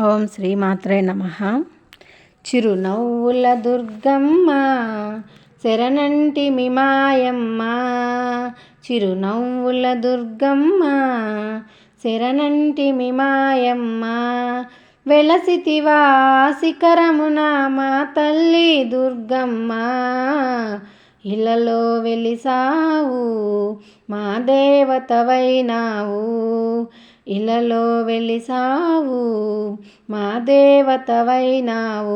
ఓం శ్రీమాత్రే నమః. చిరునవ్వుల దుర్గమ్మ శరణంటి మిమాయమ్మ, చిరునవ్వుల దుర్గమ్మ శరణంటి మిమాయమ్మ. వెలసితివా శిఖరమున మా తల్లి దుర్గమ్మ, ఇలలో వెలిసావు మా దేవతవైనావు, ఇలలో వెలిసావు మా దేవతవైనావు.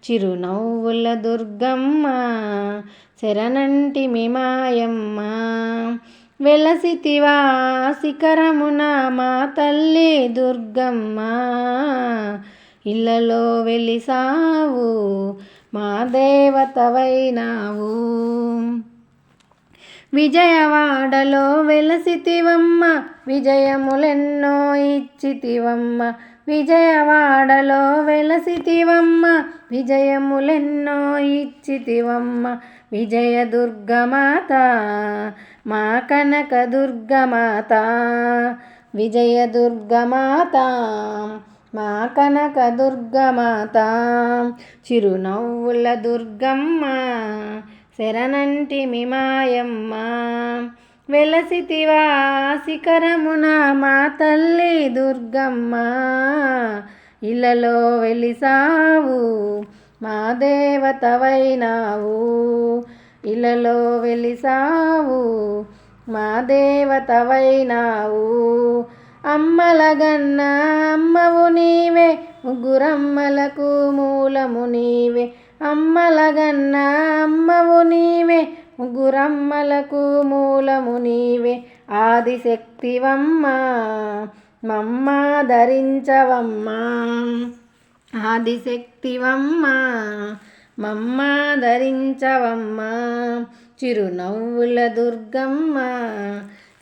చిరునవ్వుల దుర్గమ్మ శరణంటి మిమాయమ్మ. వెలసితివా శిఖరమున మా తల్లి దుర్గమ్మ, ఇలలో వెలిసావు మా దేవతవైనావు. విజయవాడలో వెలసితివమ్మ, విజయములెన్నో ఇచ్చితివమ్మ, విజయవాడలో వెలసితివమ్మ, విజయములెన్నో ఇచ్చితివమ్మ. విజయ దుర్గమాత మా కనక దుర్గమాత, విజయ దుర్గమాత మా కనక దుర్గమాత. చిరునవ్వుల దుర్గమ్మ శరణంటి మిమాయమ్మ. వెలసితివా శిఖరమున మా తల్లి దుర్గమ్మ, ఇలలో వెలిసావు మా దేవతవైనావు, ఇలలో వెలిసావు మా దేవతవైనావు. అమ్మలగన్న అమ్మవు నీవే, ముగ్గురమ్మలకు మూలము నీవే, అమ్మలగన్న అమ్మవు నీవే, ముగ్గురమ్మలకు మూలము నీవే. ఆదిశక్తివమ్మ మమ్మ ధరించవమ్మ, ఆదిశక్తివమ్మ మమ్మ ధరించవమ్మ. చిరునవ్వుల దుర్గమ్మ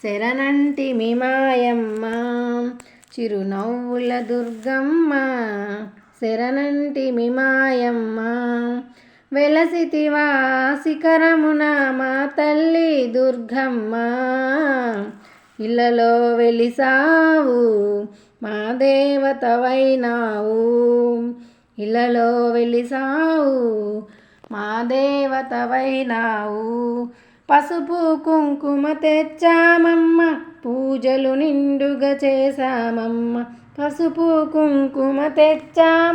శరణంటి మిమాయమ్మ, చిరునవ్వుల దుర్గమ్మ శరణంటి మిమాయమ్మ. వెలసితివా శిఖరమున మా తల్లి దుర్గమ్మ, ఇలలో వెలిసావు మా దేవతవైనావు, ఇలలో వెలిసావు మా దేవతవైనావు. పసుపు కుంకుమ తెచ్చామమ్మ, పూజలు నిండుగా చేశామమ్మ, పసుపు కుంకుమ తెచ్చాం